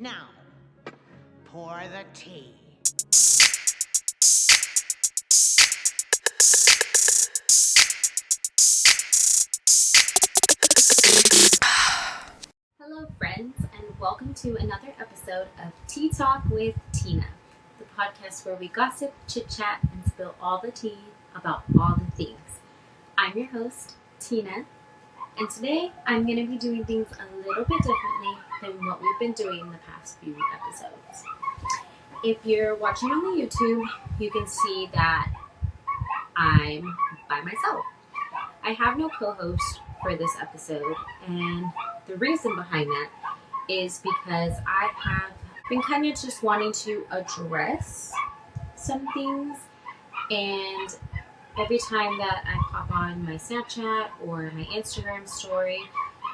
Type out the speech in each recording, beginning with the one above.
Now, pour the tea. Hello friends, and welcome to another episode of Tea Talk with Tina, the podcast where we gossip, chit-chat, and spill all the tea about all the things. I'm your host, Tina, and today I'm going to be doing things a little bit differently than what we've been doing in the past few episodes. If you're watching on the YouTube, you can see that I'm by myself. I have no co-host for this episode, and the reason behind that is because I have been kind of just wanting to address some things, and every time that I pop on my Snapchat or my Instagram story,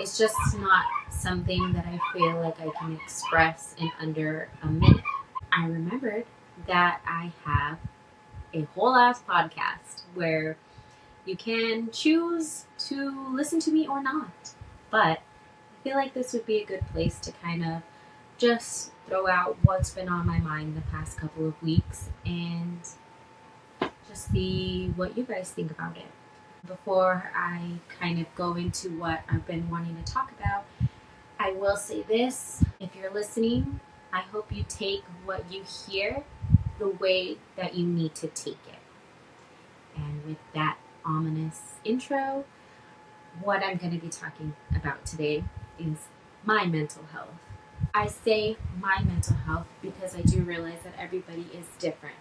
it's just not something that I feel like I can express in under a minute. I remembered that I have a whole ass podcast where you can choose to listen to me or not, but I feel like this would be a good place to kind of just throw out what's been on my mind the past couple of weeks and just see what you guys think about it. Before I kind of go into what I've been wanting to talk about, I will say this. If you're listening, I hope you take what you hear the way that you need to take it. And with that ominous intro, what I'm going to be talking about today is my mental health. I say my mental health because I do realize that everybody is different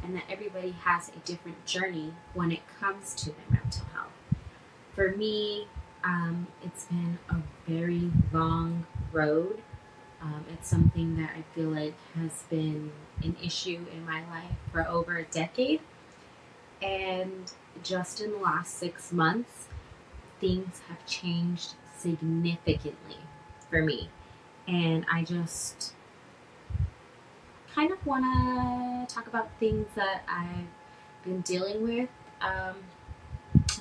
and that everybody has a different journey when it comes to their mental health. For me, it's been a very long road. It's something that I feel like has been an issue in my life for over a decade. And just in the last 6 months, things have changed significantly for me. And I just kind of want to talk about things that I've been dealing with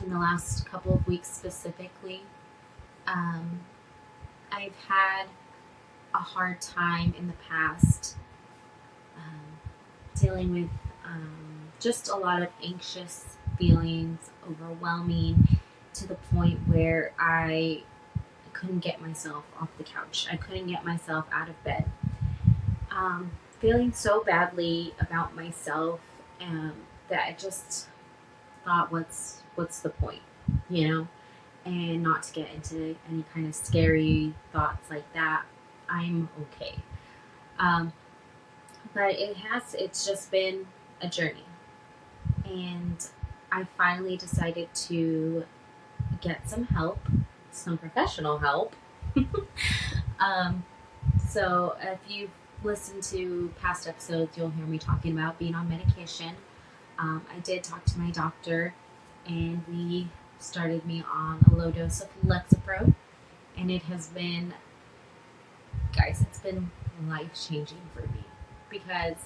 in the last couple of weeks specifically. I've had a hard time in the past dealing with just a lot of anxious feelings, overwhelming, to the point where I couldn't get myself off the couch. I couldn't get myself out of bed. Feeling so badly about myself that I just thought, what's the point, you know? And not to get into any kind of scary thoughts like that. I'm okay. But it's just been a journey. And I finally decided to get some help, some professional help. So if you've listened to past episodes, you'll hear me talking about being on medication. I did talk to my doctor, and we started me on a low dose of Lexapro, and it has been, guys, it's been life-changing for me because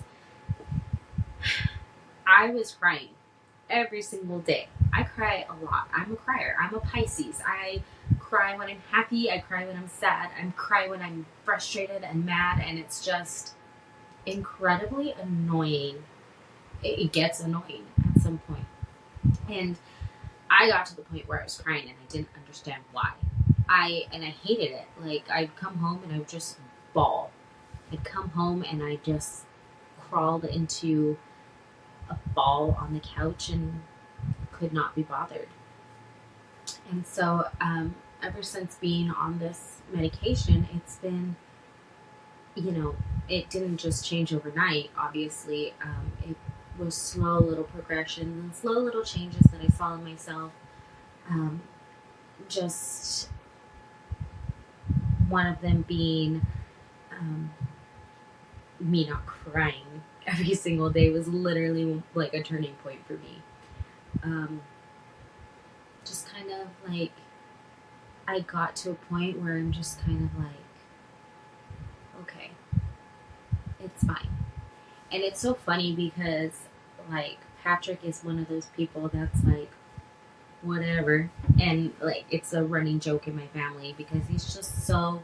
I was crying every single day. I cry a lot. I'm a crier. I'm a Pisces. I cry when I'm happy. I cry when I'm sad. I cry when I'm frustrated and mad, and it's just incredibly annoying. It gets annoying at some point. And I got to the point where I was crying and I didn't understand why. I hated it. Like, I'd come home and I would just bawl. I'd come home and I just crawled into a ball on the couch and could not be bothered. And so ever since being on this medication, it's been, it didn't just change overnight, obviously. It was slow little progressions and slow little changes that I saw in myself. Just one of them being me not crying every single day was literally like a turning point for me. Just kind of like, I got to a point where I'm just kind of like, okay, it's fine. And it's so funny because, like, Patrick is one of those people that's like, whatever. And, like, it's a running joke in my family because he's just so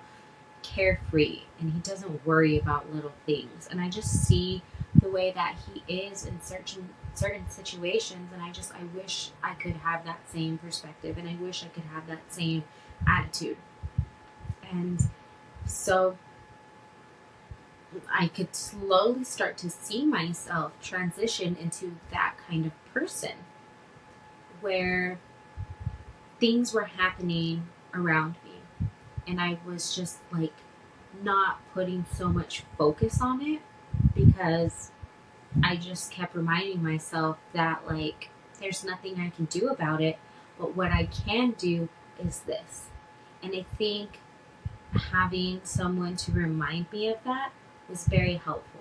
carefree and he doesn't worry about little things. And I just see the way that he is in certain situations, and I wish I could have that same perspective, and I wish I could have that same attitude. And so I could slowly start to see myself transition into that kind of person where things were happening around me and I was just like not putting so much focus on it, because I just kept reminding myself that like there's nothing I can do about it, but what I can do is this. And I think having someone to remind me of that was very helpful.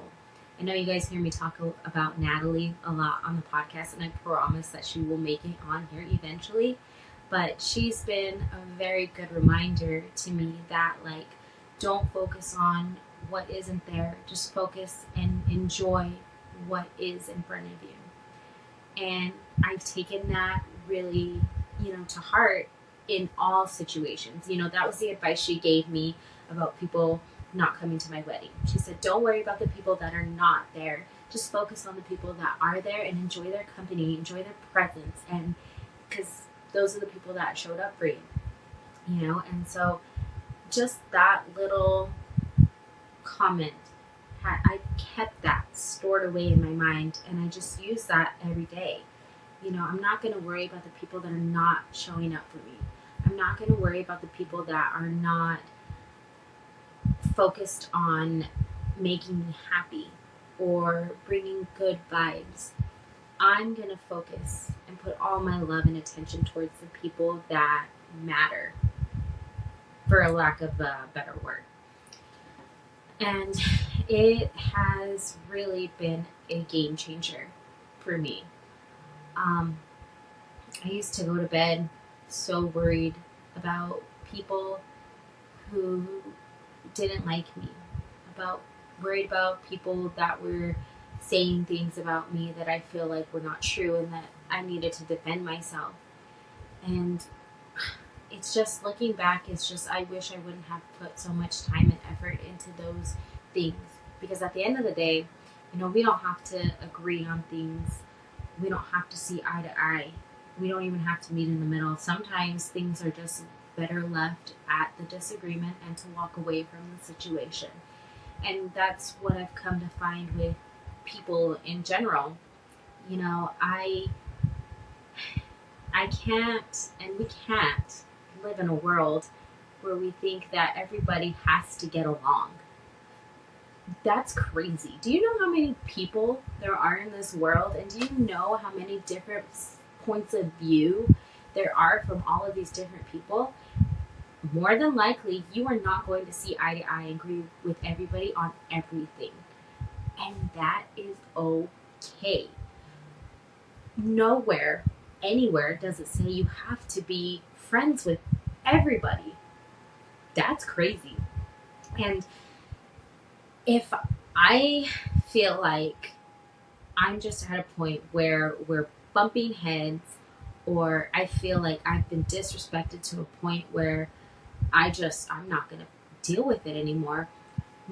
I know you guys hear me talk about Natalie a lot on the podcast, and I promise that she will make it on here eventually. But she's been a very good reminder to me that like, don't focus on what isn't there. Just focus and enjoy what is in front of you. And I've taken that really, to heart in all situations. That was the advice she gave me about people not coming to my wedding. She said, don't worry about the people that are not there. Just focus on the people that are there and enjoy their company, enjoy their presence. And because those are the people that showed up for you, and so just that little comment, I kept that stored away in my mind, and I just use that every day. I'm not going to worry about the people that are not showing up for me. I'm not going to worry about the people that are not focused on making me happy or bringing good vibes. I'm going to focus and put all my love and attention towards the people that matter, for a lack of a better word. And it has really been a game changer for me. I used to go to bed so worried about people who didn't like me, worried about people that were saying things about me that I feel like were not true and that I needed to defend myself. And it's just, looking back, I wish I wouldn't have put so much time and effort into those things, because at the end of the day, we don't have to agree on things. We don't have to see eye to eye. We don't even have to meet in the middle. Sometimes things are just better left at the disagreement and to walk away from the situation. And that's what I've come to find with people in general. I can't, and we can't live in a world where we think that everybody has to get along. That's crazy. Do you know how many people there are in this world? And do you know how many different points of view there are from all of these different people? More than likely, you are not going to see eye to eye and agree with everybody on everything. And that is okay. Nowhere, anywhere does it say you have to be friends with everybody. That's crazy. And if I feel like I'm just at a point where we're bumping heads, or I feel like I've been disrespected to a point where I'm not going to deal with it anymore,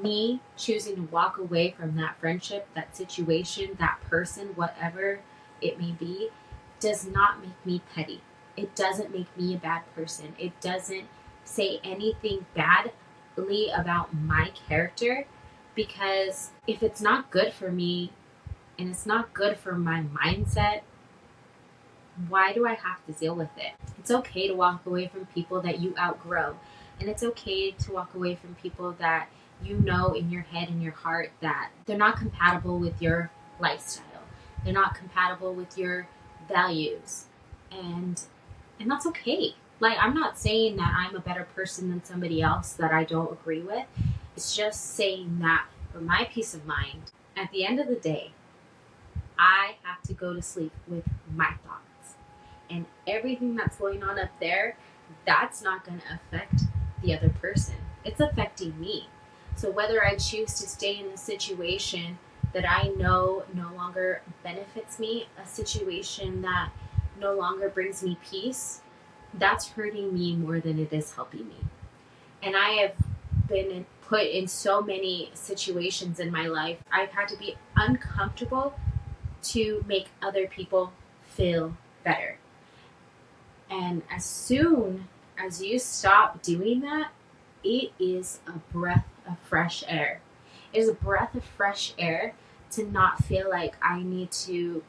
me choosing to walk away from that friendship, that situation, that person, whatever it may be, does not make me petty. It doesn't make me a bad person. It doesn't say anything badly about my character, because if it's not good for me and it's not good for my mindset, why do I have to deal with it? It's okay to walk away from people that you outgrow. And it's okay to walk away from people that you know in your head and your heart that they're not compatible with your lifestyle. They're not compatible with your values. And that's okay. Like, I'm not saying that I'm a better person than somebody else that I don't agree with. It's just saying that for my peace of mind, at the end of the day, I have to go to sleep with my thoughts. And everything that's going on up there, that's not going to affect the other person. It's affecting me. So whether I choose to stay in a situation that I know no longer benefits me, a situation that no longer brings me peace, that's hurting me more than it is helping me. And I have been put in so many situations in my life. I've had to be uncomfortable to make other people feel better. And as soon as you stop doing that, it is a breath of fresh air. It is a breath of fresh air to not feel like I need to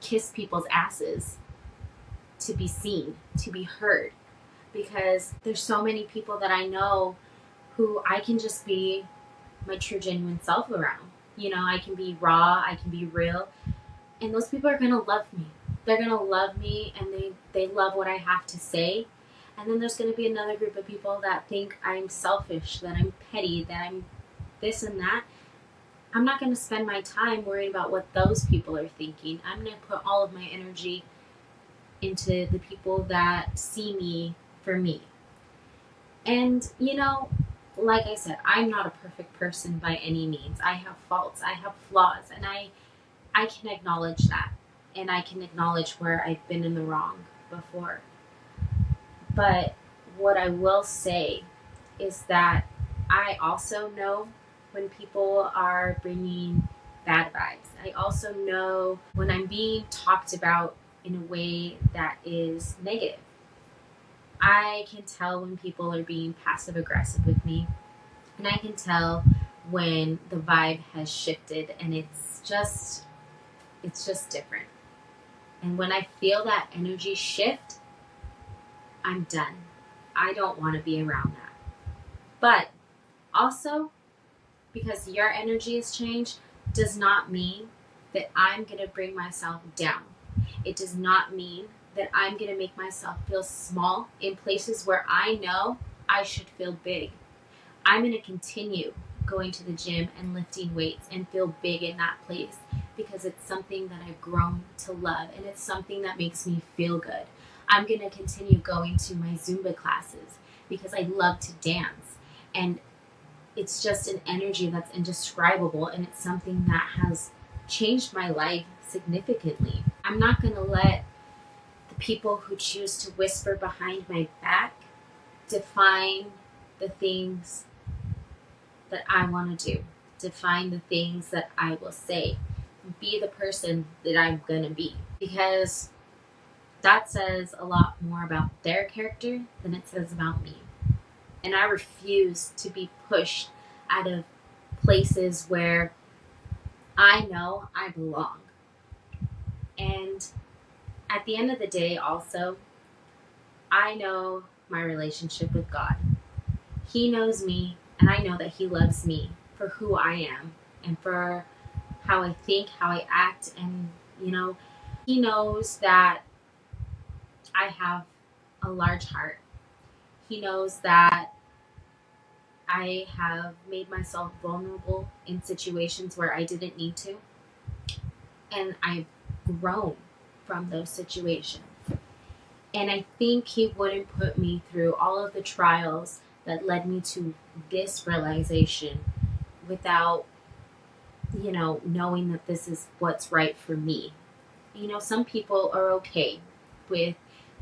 kiss people's asses to be seen, to be heard. Because there's so many people that I know who I can just be my true, genuine self around. I can be raw, I can be real, and those people are going to love me. They're going to love me, and they love what I have to say. And then there's going to be another group of people that think I'm selfish, that I'm petty, that I'm this and that. I'm not going to spend my time worrying about what those people are thinking. I'm going to put all of my energy into the people that see me for me. And, like I said, I'm not a perfect person by any means. I have faults, I have flaws, and I can acknowledge that. And I can acknowledge where I've been in the wrong before. But what I will say is that I also know when people are bringing bad vibes. I also know when I'm being talked about in a way that is negative. I can tell when people are being passive aggressive with me, and I can tell when the vibe has shifted and it's just different. And when I feel that energy shift, I'm done. I don't want to be around that. But also, because your energy has changed, does not mean that I'm going to bring myself down. It does not mean that I'm going to make myself feel small in places where I know I should feel big. I'm going to continue going to the gym and lifting weights and feel big in that place because it's something that I've grown to love and it's something that makes me feel good. I'm going to continue going to my Zumba classes because I love to dance, and it's just an energy that's indescribable, and it's something that has changed my life significantly. I'm not going to let the people who choose to whisper behind my back define the things that I want to do, define the things that I will say, be the person that I'm going to be, because that says a lot more about their character than it says about me. And I refuse to be pushed out of places where I know I belong. And at the end of the day, also, I know my relationship with God. He knows me, and I know that He loves me for who I am and for how I think, how I act, and, He knows that I have a large heart. He knows that I have made myself vulnerable in situations where I didn't need to, and I've grown from those situations. And I think He wouldn't put me through all of the trials that led me to this realization without, knowing that this is what's right for me. Some people are okay with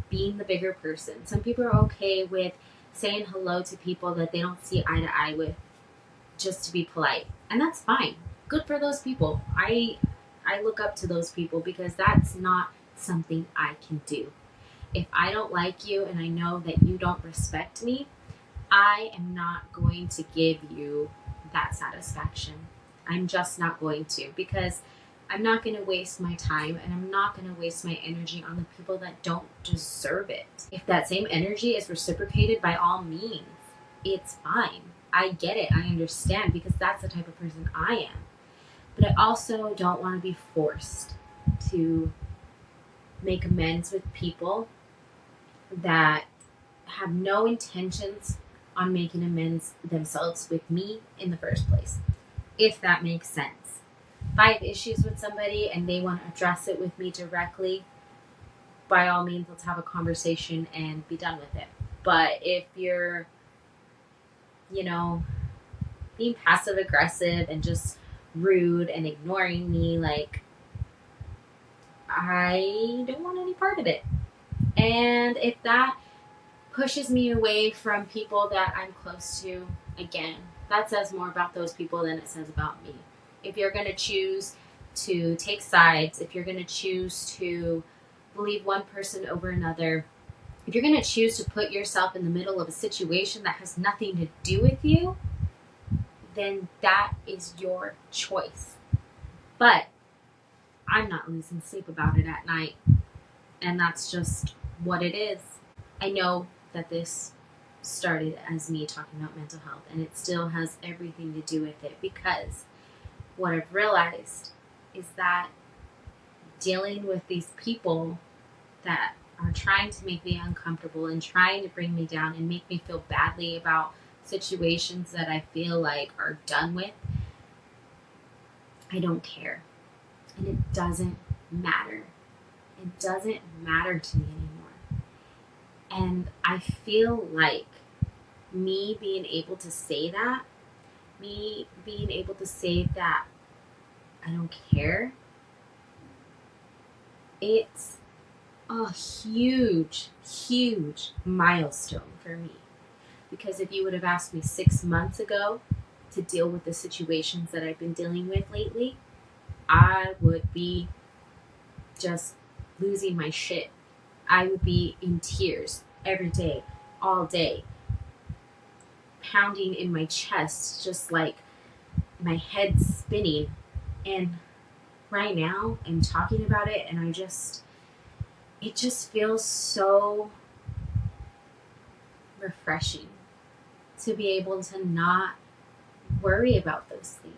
being the bigger person. Some people are okay with saying hello to people that they don't see eye to eye with just to be polite. And that's fine. Good for those people. I look up to those people because that's not something I can do. If I don't like you and I know that you don't respect me, I am not going to give you that satisfaction. I'm just not going to, because I'm not going to waste my time and I'm not going to waste my energy on the people that don't deserve it. If that same energy is reciprocated, by all means, it's fine. I get it. I understand, because that's the type of person I am. But I also don't want to be forced to make amends with people that have no intentions on making amends themselves with me in the first place, if that makes sense. If I have issues with somebody and they want to address it with me directly, by all means, let's have a conversation and be done with it. But if you're, being passive aggressive and just rude and ignoring me, I don't want any part of it. And if that pushes me away from people that I'm close to. Again, that says more about those people than it says about me. If you're going to choose to take sides, if you're going to choose to believe one person over another, if you're going to choose to put yourself in the middle of a situation that has nothing to do with you, then that is your choice. But I'm not losing sleep about it at night. And that's just what it is. I know that this started as me talking about mental health, and it still has everything to do with it, because what I've realized is that dealing with these people that are trying to make me uncomfortable and trying to bring me down and make me feel badly about situations that I feel like are done with, I don't care. And it doesn't matter. It doesn't matter to me anymore. And I feel like me being able to say that, I don't care, it's a huge, huge milestone for me. Because if you would have asked me 6 months ago to deal with the situations that I've been dealing with lately, I would be just losing my shit. I would be in tears every day, all day, pounding in my chest, just like my head spinning. And right now I'm talking about it, and it just feels so refreshing to be able to not worry about those things.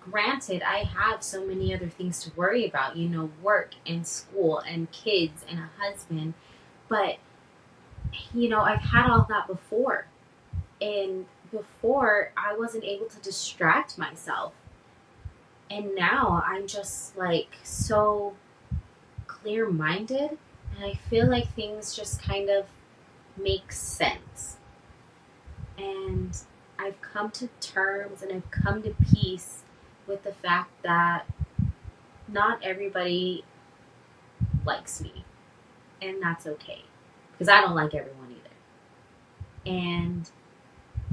Granted, I have so many other things to worry about, work and school and kids and a husband, but I've had all that before. And before, I wasn't able to distract myself. And now I'm just like so clear-minded, and I feel like things just kind of make sense. And I've come to terms and I've come to peace with the fact that not everybody likes me. And that's okay. Because I don't like everyone either. And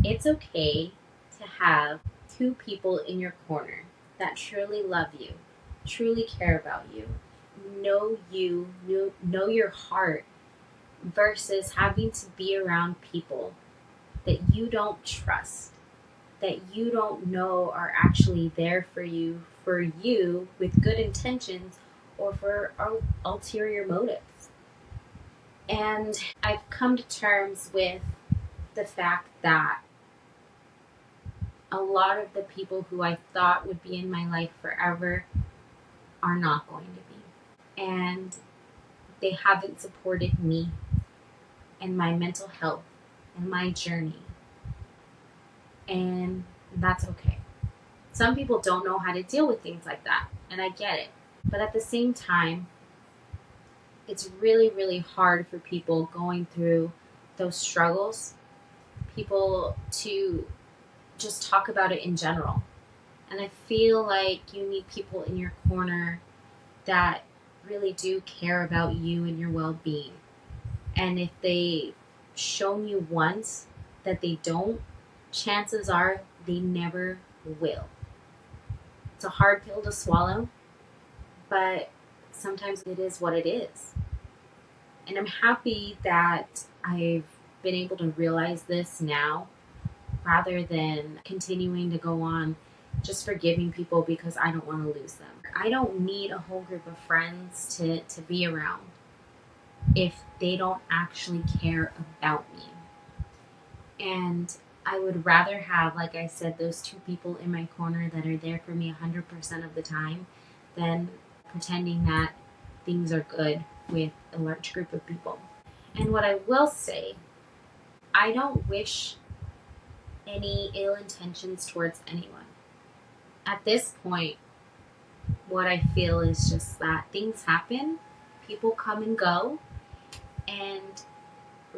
it's okay to have two people in your corner that truly love you, truly care about you, know your heart, versus having to be around people that you don't trust, that you don't know are actually there for you with good intentions or for ulterior motives. And I've come to terms with the fact that a lot of the people who I thought would be in my life forever are not going to be. And they haven't supported me and my mental health and my journey. And that's okay. Some people don't know how to deal with things like that, and I get it. But at the same time, it's really, really hard for people going through those struggles, people to just talk about it in general. And I feel like you need people in your corner that really do care about you and your well-being. And if they've shown you once that they don't, chances are they never will. It's a hard pill to swallow, but sometimes it is what it is. And I'm happy that I've been able to realize this now, rather than continuing to go on just forgiving people because I don't want to lose them. I don't need a whole group of friends to be around if they don't actually care about me. And I would rather have, like I said, those two people in my corner that are there for me 100% of the time than pretending that things are good with a large group of people. And what I will say, I don't wish any ill intentions towards anyone. At this point, what I feel is just that things happen, people come and go, and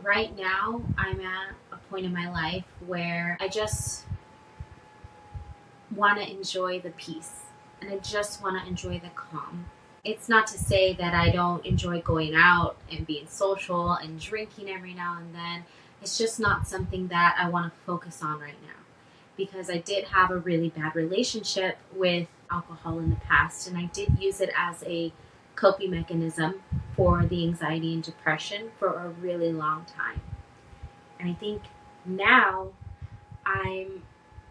right now I'm at a point in my life where I just want to enjoy the peace, and I just want to enjoy the calm. It's not to say that I don't enjoy going out and being social and drinking every now and then. It's just not something that I want to focus on right now, because I did have a really bad relationship with alcohol in the past, and I did use it as a coping mechanism for the anxiety and depression for a really long time. And I think now I'm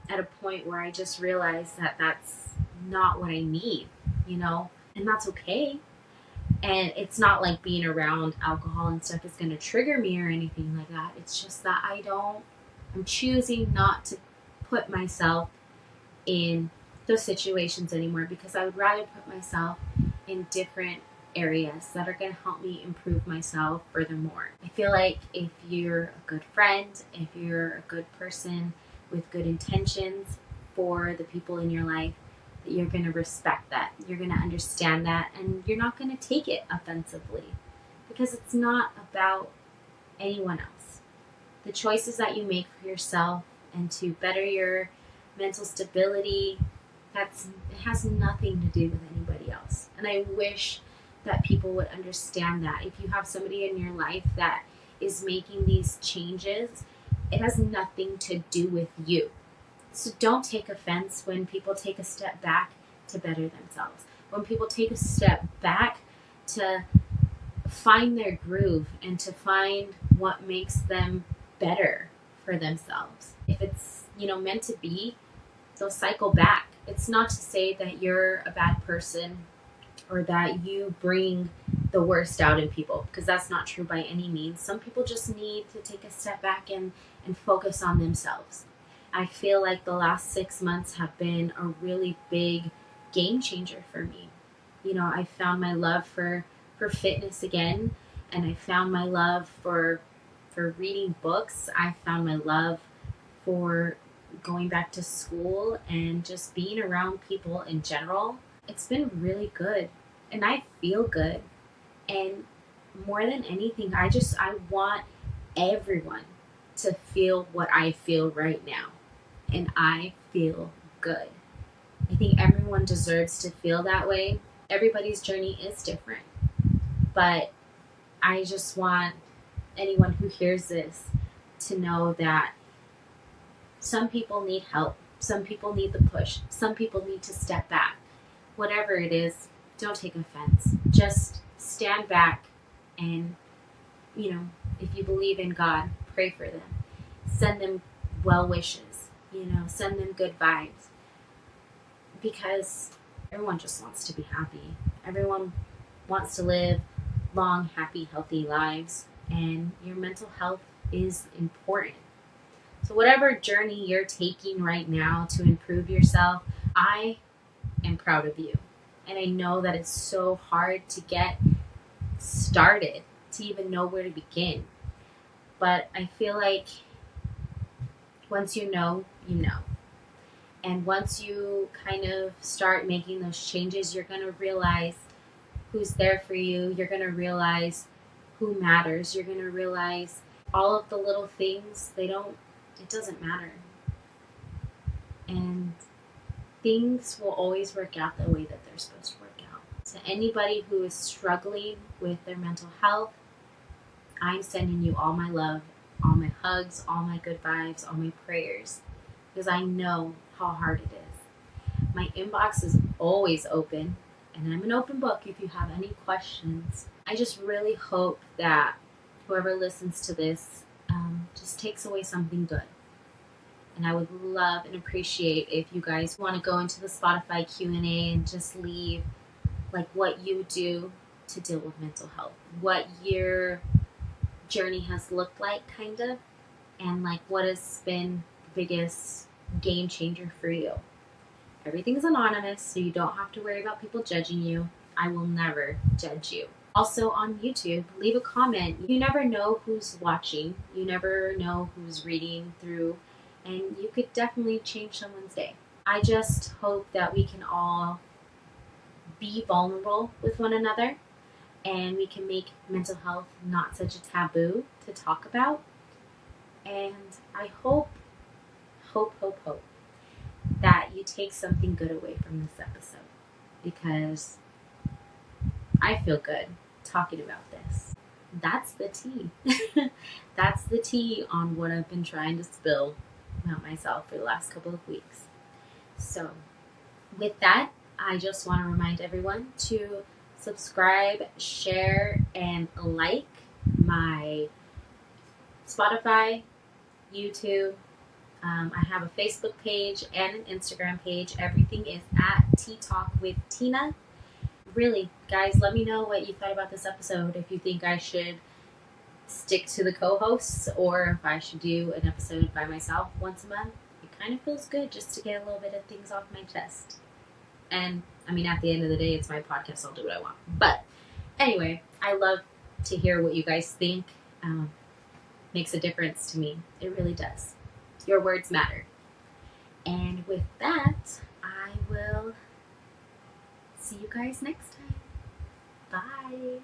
at a point where I just realize that that's not what I need, and that's okay. And it's not like being around alcohol and stuff is going to trigger me or anything like that. It's just that I'm choosing not to put myself in those situations anymore, because I would rather put myself in different areas that are going to help me improve myself furthermore. I feel like if you're a good friend, if you're a good person with good intentions for the people in your life, that you're going to respect that, you're going to understand that, and you're not going to take it offensively, because it's not about anyone else. The choices that you make for yourself and to better your mental stability, it has nothing to do with anybody else. And I wish that people would understand that. If you have somebody in your life that is making these changes, it has nothing to do with you. So don't take offense when people take a step back to better themselves. When people take a step back to find their groove and to find what makes them better for themselves. If it's, meant to be, they'll cycle back. It's not to say that you're a bad person or that you bring the worst out in people, because that's not true by any means. Some people just need to take a step back and focus on themselves. I feel like the last 6 months have been a really big game changer for me. I found my love for fitness again, and I found my love for reading books. I found my love for going back to school and just being around people in general. It's been really good, and I feel good. And more than anything, I want everyone to feel what I feel right now. And I feel good. I think everyone deserves to feel that way. Everybody's journey is different. But I just want anyone who hears this to know that some people need help. Some people need the push. Some people need to step back. Whatever it is, don't take offense. Just stand back and, if you believe in God, pray for them. Send them well wishes. Send them good vibes, because everyone just wants to be happy. Everyone wants to live long, happy, healthy lives, and your mental health is important. So whatever journey you're taking right now to improve yourself, I am proud of you. And I know that it's so hard to get started, to even know where to begin. But I feel like once you know, you know. And once you kind of start making those changes, you're going to realize who's there for you. You're going to realize who matters. You're going to realize all of the little things, it doesn't matter. And things will always work out the way that they're supposed to work out. To anybody who is struggling with their mental health, I'm sending you all my love, all my hugs, all my good vibes, all my prayers, because I know how hard it is. My inbox is always open, and I'm an open book if you have any questions. I just really hope that whoever listens to this just takes away something good. And I would love and appreciate if you guys want to go into the Spotify Q&A and just leave like what you do to deal with mental health, what your journey has looked like, kind of, and like what has been the biggest game changer for you. Everything is anonymous, so you don't have to worry about people judging you. I will never judge you. Also on YouTube, leave a comment. You never know who's watching. You never know who's reading through, and you could definitely change someone's day. I just hope that we can all be vulnerable with one another, and we can make mental health not such a taboo to talk about. And I hope that you take something good away from this episode, because I feel good talking about this. That's the tea. That's the tea on what I've been trying to spill about myself for the last couple of weeks. So, with that, I just want to remind everyone to subscribe, share, and like my Spotify, YouTube. I have a Facebook page and an Instagram page. Everything is at Tea Talk with Tina. Really, guys, let me know what you thought about this episode. If you think I should stick to the co-hosts or if I should do an episode by myself once a month. It kind of feels good just to get a little bit of things off my chest. And I mean, at the end of the day, it's my podcast. I'll do what I want. But anyway, I love to hear what you guys think. Makes a difference to me. It really does. Your words matter. And with that, I will see you guys next time. Bye.